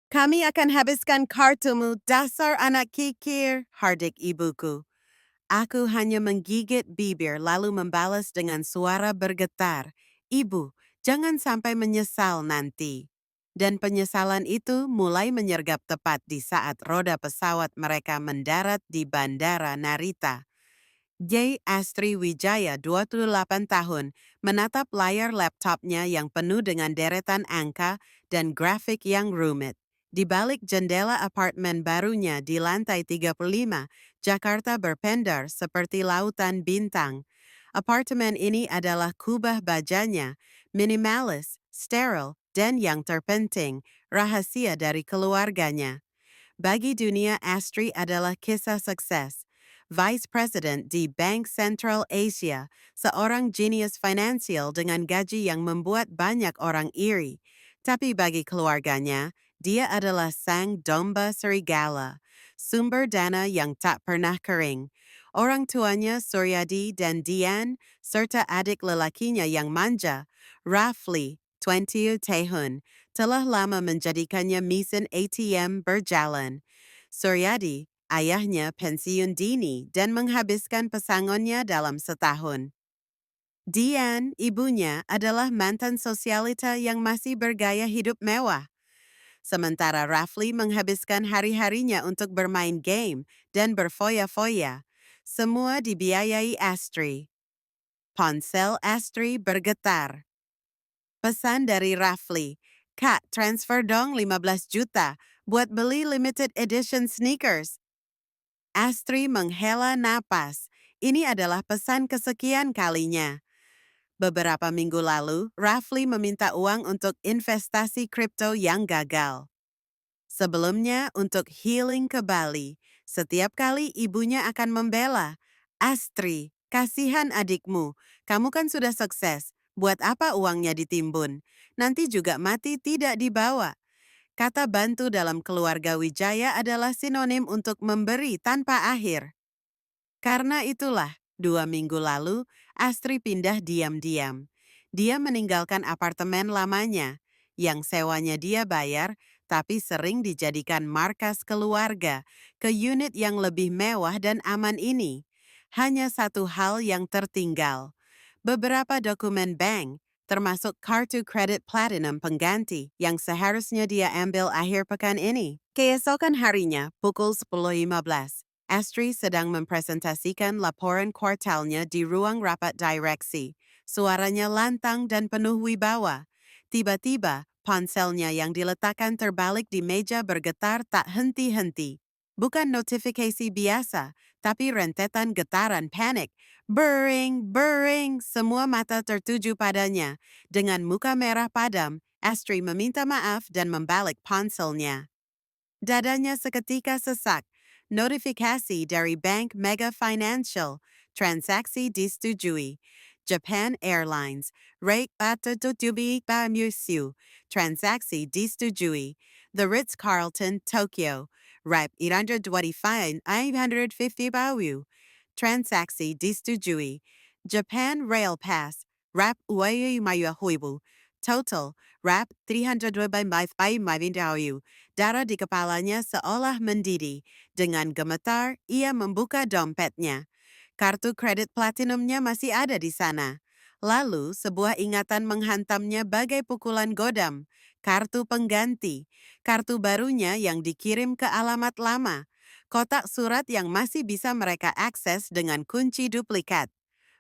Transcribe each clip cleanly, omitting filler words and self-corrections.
Kami akan habiskan kartumu, dasar anak kikir, hardik ibuku. Aku hanya menggigit bibir lalu membalas dengan suara bergetar. Ibu, jangan sampai menyesal nanti. Dan penyesalan itu mulai menyergap tepat di saat roda pesawat mereka mendarat di Bandara Narita. Astri Wijaya, 28 tahun, menatap layar laptopnya yang penuh dengan deretan angka dan grafik yang rumit. Di balik jendela apartemen barunya di lantai 35, Jakarta berpendar seperti lautan bintang. Apartemen ini adalah kubah bajanya, minimalis, steril, dan yang terpenting, rahasia dari keluarganya. Bagi dunia, Astri adalah kisah sukses. Vice President di Bank Central Asia, seorang genius finansial dengan gaji yang membuat banyak orang iri. Tapi bagi keluarganya, dia adalah sang domba serigala, sumber dana yang tak pernah kering. Orang tuanya, Suryadi dan Dian, serta adik lelakinya yang manja, Rafli, 20 tahun, telah lama menjadikannya mesin ATM berjalan. Suryadi, ayahnya pensiun dini dan menghabiskan pesangonnya dalam setahun. Dian, ibunya, adalah mantan sosialita yang masih bergaya hidup mewah. Sementara Rafli menghabiskan hari-harinya untuk bermain game dan berfoya-foya. Semua dibiayai Astri. Ponsel Astri bergetar. Pesan dari Rafli, Kak, transfer dong 15 juta buat beli limited edition sneakers. Astri menghela napas. Ini adalah pesan kesekian kalinya. Beberapa minggu lalu, Rafli meminta uang untuk investasi kripto yang gagal. Sebelumnya, untuk healing ke Bali, setiap kali ibunya akan membela. Astri, kasihan adikmu, kamu kan sudah sukses. Buat apa uangnya ditimbun? Nanti juga mati tidak dibawa. Kata bantu dalam keluarga Wijaya adalah sinonim untuk memberi tanpa akhir. Karena itulah, 2 minggu lalu, Astri pindah diam-diam. Dia meninggalkan apartemen lamanya, yang sewanya dia bayar, tapi sering dijadikan markas keluarga, ke unit yang lebih mewah dan aman ini. Hanya satu hal yang tertinggal. Beberapa dokumen bank, termasuk kartu kredit platinum pengganti yang seharusnya dia ambil akhir pekan ini. Keesokan harinya, pukul 10.15, Astri sedang mempresentasikan laporan kuartalnya di ruang rapat direksi. Suaranya lantang dan penuh wibawa. Tiba-tiba, ponselnya yang diletakkan terbalik di meja bergetar tak henti-henti. Bukan notifikasi biasa, tapi rentetan getaran panik. Bering, bering, semua mata tertuju padanya. Dengan muka merah padam, Astri meminta maaf dan membalik ponselnya. Dadanya seketika sesak. Notifikasi dari Bank Mega Financial. Transaksi disetujui. Japan Airlines. Rate patututubi pamusiu. Transaksi disetujui. The Ritz-Carlton, Tokyo. Rep 125 550 bawu. Transaksi disetujui. Japan Rail Pass. Rap uayu mayuhuibu. Total. Rap 325 Darah di kepalanya seolah mendidih. Dengan gemetar, ia membuka dompetnya. Kartu kredit platinumnya masih ada di sana. Lalu, sebuah ingatan menghantamnya bagai pukulan godam. Kartu pengganti. Kartu barunya yang dikirim ke alamat lama. Kotak surat yang masih bisa mereka akses dengan kunci duplikat.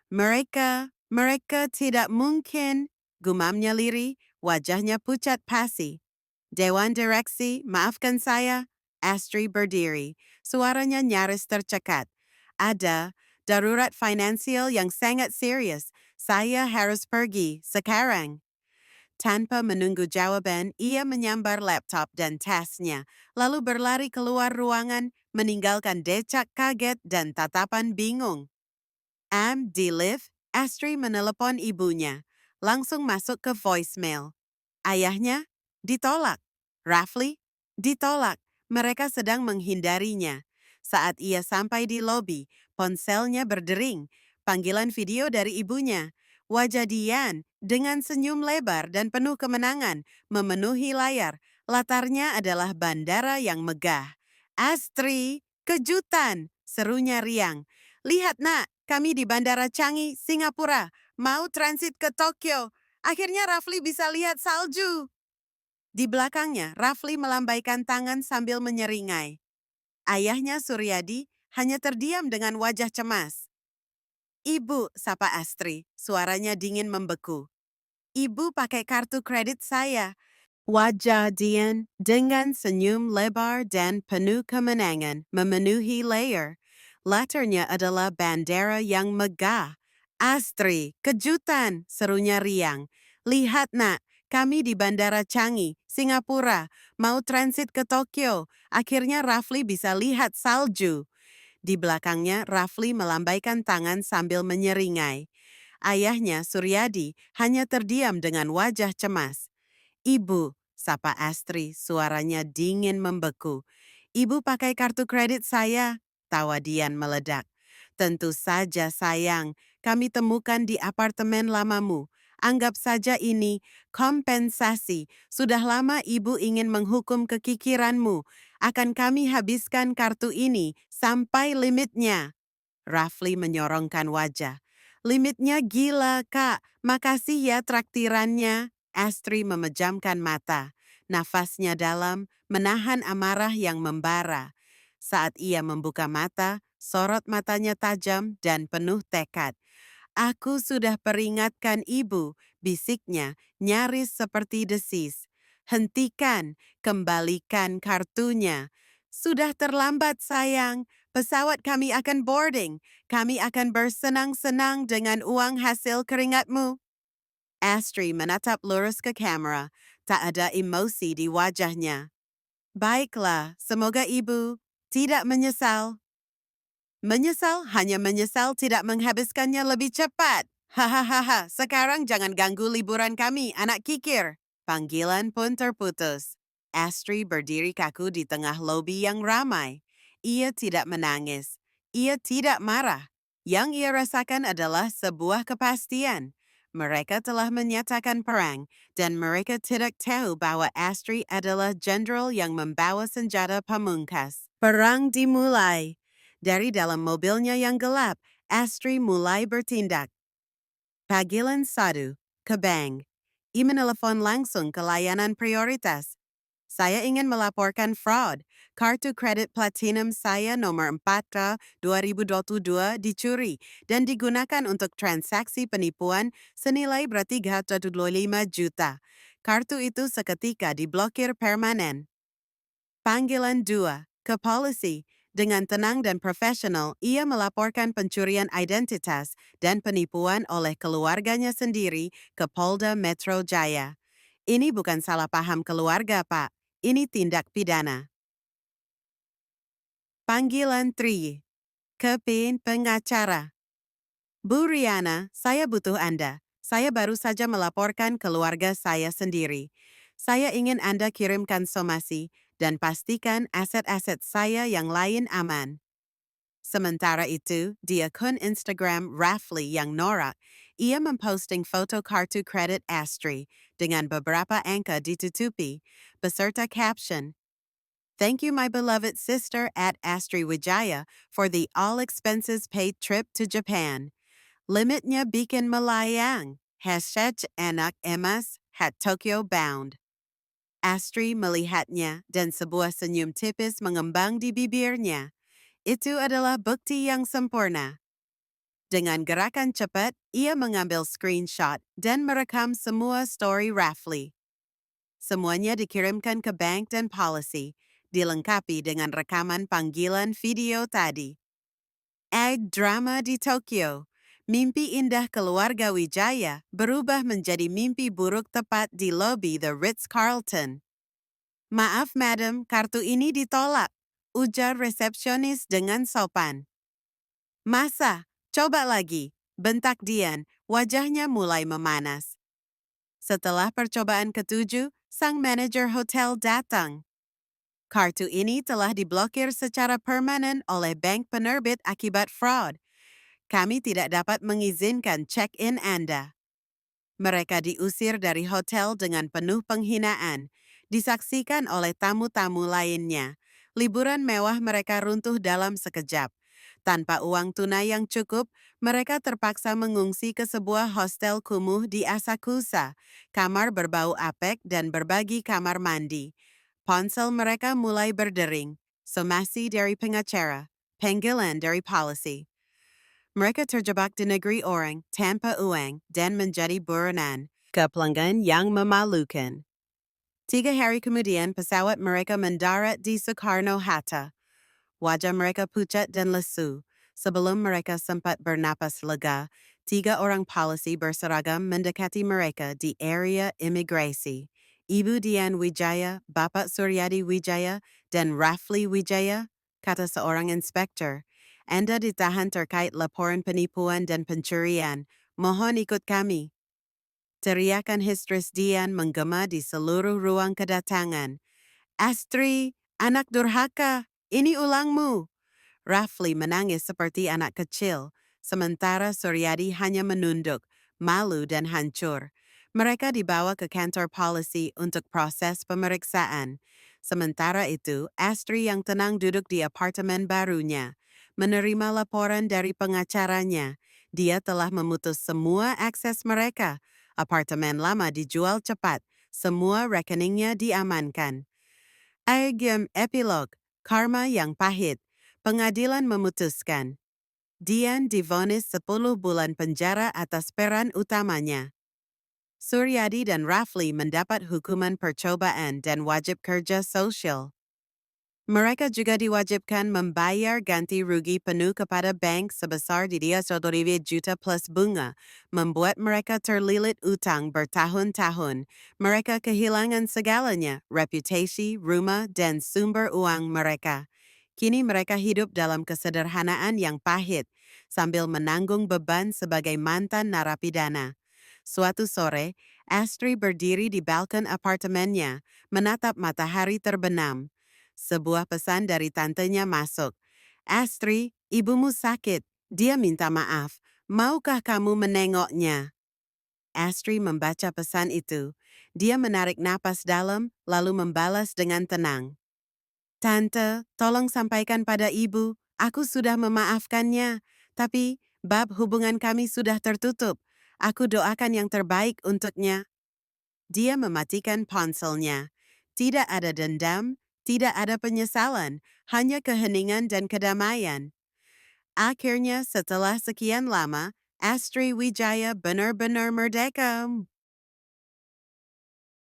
Mereka tidak mungkin, gumamnya lirih, wajahnya pucat pasi. Dewan Direksi, maafkan saya, Astri berdiri. Suaranya nyaris tercekat. Ada darurat finansial yang sangat serius. Saya harus pergi sekarang. Tanpa menunggu jawaban, ia menyambar laptop dan tasnya, lalu berlari keluar ruangan, meninggalkan decak kaget dan tatapan bingung. Di lift, Astri menelepon ibunya. Langsung masuk ke voicemail. Ayahnya ditolak. Rafli ditolak. Mereka sedang menghindarinya. Saat ia sampai di lobi, ponselnya berdering. Panggilan video dari ibunya. Wajah Dian dengan senyum lebar dan penuh kemenangan memenuhi layar. Latarnya adalah bandara yang megah. Astri, kejutan! Serunya riang. Lihat nak, kami di Bandara Changi, Singapura. Mau transit ke Tokyo. Akhirnya Rafli bisa lihat salju. Di belakangnya, Rafli melambaikan tangan sambil menyeringai. Ayahnya Suryadi hanya terdiam dengan wajah cemas. Ibu, sapa Astri, suaranya dingin membeku. Ibu pakai kartu kredit saya. Wajah Dian dengan senyum lebar dan penuh kemenangan memenuhi layar. Latarnya adalah bandara yang megah. Astri, kejutan, serunya riang. Lihat nak, kami di Bandara Changi, Singapura, mau transit ke Tokyo. Akhirnya Rafli bisa lihat salju. Di belakangnya, Rafli melambaikan tangan sambil menyeringai. Ayahnya, Suryadi, hanya terdiam dengan wajah cemas. Ibu, sapa Astri, suaranya dingin membeku. Ibu pakai kartu kredit saya, tawa Dian meledak. Tentu saja sayang, kami temukan di apartemen lamamu. Anggap saja ini kompensasi. Sudah lama ibu ingin menghukum kekikiranmu. Akan kami habiskan kartu ini sampai limitnya. Rafli menyorongkan wajah. Limitnya gila, Kak. Makasih ya traktirannya. Astri memejamkan mata. Nafasnya dalam, menahan amarah yang membara. Saat ia membuka mata, sorot matanya tajam dan penuh tekad. Aku sudah peringatkan ibu, bisiknya nyaris seperti desis. Hentikan, kembalikan kartunya. Sudah terlambat sayang, pesawat kami akan boarding. Kami akan bersenang-senang dengan uang hasil keringatmu. Astri menatap lurus ke kamera, tak ada emosi di wajahnya. Baiklah, semoga ibu tidak menyesal. Menyesal hanya menyesal tidak menghabiskannya lebih cepat. Hahaha, sekarang jangan ganggu liburan kami, anak kikir. Panggilan pun terputus. Astri berdiri kaku di tengah lobi yang ramai. Ia tidak menangis. Ia tidak marah. Yang ia rasakan adalah sebuah kepastian. Mereka telah menyatakan perang, dan mereka tidak tahu bahwa Astri adalah jenderal yang membawa senjata pamungkas. Perang dimulai. Dari dalam mobilnya yang gelap, Astri mulai bertindak. Panggilan 1, ke bank. Ia menelepon langsung ke layanan prioritas. Saya ingin melaporkan fraud. Kartu kredit platinum saya nomor 4 2022 dicuri dan digunakan untuk transaksi penipuan senilai ber-3.5 juta. Kartu itu seketika diblokir permanen. Panggilan 2, ke polisi. Dengan tenang dan profesional, ia melaporkan pencurian identitas dan penipuan oleh keluarganya sendiri ke Polda Metro Jaya. Ini bukan salah paham keluarga, Pak. Ini tindak pidana. Panggilan 3, ke PIN pengacara. Bu Riana, saya butuh Anda. Saya baru saja melaporkan keluarga saya sendiri. Saya ingin Anda kirimkan somasi dan pastikan aset-aset saya yang lain aman. Sementara itu, di akun Instagram Rafli yang norak, ia memposting foto kartu kredit Astri dengan beberapa angka ditutupi, beserta caption, "Thank you my beloved sister at Astri Wijaya for the all-expenses-paid trip to Japan. Limitnya bikin melayang. Hashtag anak emas, #Tokyo bound." Astri melihatnya dan sebuah senyum tipis mengembang di bibirnya. Itu adalah bukti yang sempurna. Dengan gerakan cepat, ia mengambil screenshot dan merekam semua story Rafli. Semuanya dikirimkan ke bank dan policy, dilengkapi dengan rekaman panggilan video tadi. Drama di Tokyo. Mimpi indah keluarga Wijaya berubah menjadi mimpi buruk tepat di lobi The Ritz-Carlton. "Maaf, madam, kartu ini ditolak," ujar resepsionis dengan sopan. "Masa? Coba lagi," bentak Dian, wajahnya mulai memanas. Setelah percobaan ketujuh, sang manajer hotel datang. "Kartu ini telah diblokir secara permanen oleh bank penerbit akibat fraud. Kami tidak dapat mengizinkan check-in Anda." Mereka diusir dari hotel dengan penuh penghinaan. disaksikan oleh tamu-tamu lainnya. Liburan mewah mereka runtuh dalam sekejap. Tanpa uang tunai yang cukup, mereka terpaksa mengungsi ke sebuah hostel kumuh di Asakusa, kamar berbau apek dan berbagi kamar mandi. Ponsel mereka mulai berdering, somasi dari pengacara, panggilan dari policy. Mereka terjebak di negeri orang tanpa uang dan menjadi buronan. Kepelanggan yang memalukan. 3 hari kemudian pesawat mereka mendarat di Soekarno-Hatta. Wajah mereka pucat dan lesu. Sebelum mereka sempat bernapas lega, 3 orang polisi berseragam mendekati mereka di area imigrasi. Ibu Dian Wijaya, Bapak Suryadi Wijaya, dan Rafli Wijaya, kata seorang inspektur. Anda ditahan terkait laporan penipuan dan pencurian. Mohon ikut kami. Teriakan histeris Dian menggema di seluruh ruang kedatangan. Astri, anak durhaka, ini ulangmu. Rafli menangis seperti anak kecil, sementara Suryadi hanya menunduk, malu dan hancur. Mereka dibawa ke kantor polisi untuk proses pemeriksaan. Sementara itu, Astri yang tenang duduk di apartemen barunya, menerima laporan dari pengacaranya. Dia telah memutus semua akses mereka. Apartemen lama dijual cepat, semua rekeningnya diamankan. Epilog, karma yang pahit. Pengadilan memutuskan. Dian divonis 10 bulan penjara atas peran utamanya. Suryadi dan Rafli mendapat hukuman percobaan dan wajib kerja sosial. Mereka juga diwajibkan membayar ganti rugi penuh kepada bank sebesar Rp200.000 plus bunga, membuat mereka terlilit utang bertahun-tahun. Mereka kehilangan segalanya, reputasi, rumah, dan sumber uang mereka. Kini mereka hidup dalam kesederhanaan yang pahit, sambil menanggung beban sebagai mantan narapidana. Suatu sore, Astri berdiri di balkon apartemennya, menatap matahari terbenam. Sebuah pesan dari tantenya masuk. Astri, ibumu sakit. Dia minta maaf. Maukah kamu menengoknya? Astri membaca pesan itu. Dia menarik napas dalam, lalu membalas dengan tenang. Tante, tolong sampaikan pada ibu, aku sudah memaafkannya. Tapi, bab hubungan kami sudah tertutup. Aku doakan yang terbaik untuknya. Dia mematikan ponselnya. Tidak ada dendam, tidak ada penyesalan, hanya keheningan dan kedamaian. Akhirnya setelah sekian lama, Astri Wijaya benar-benar merdeka.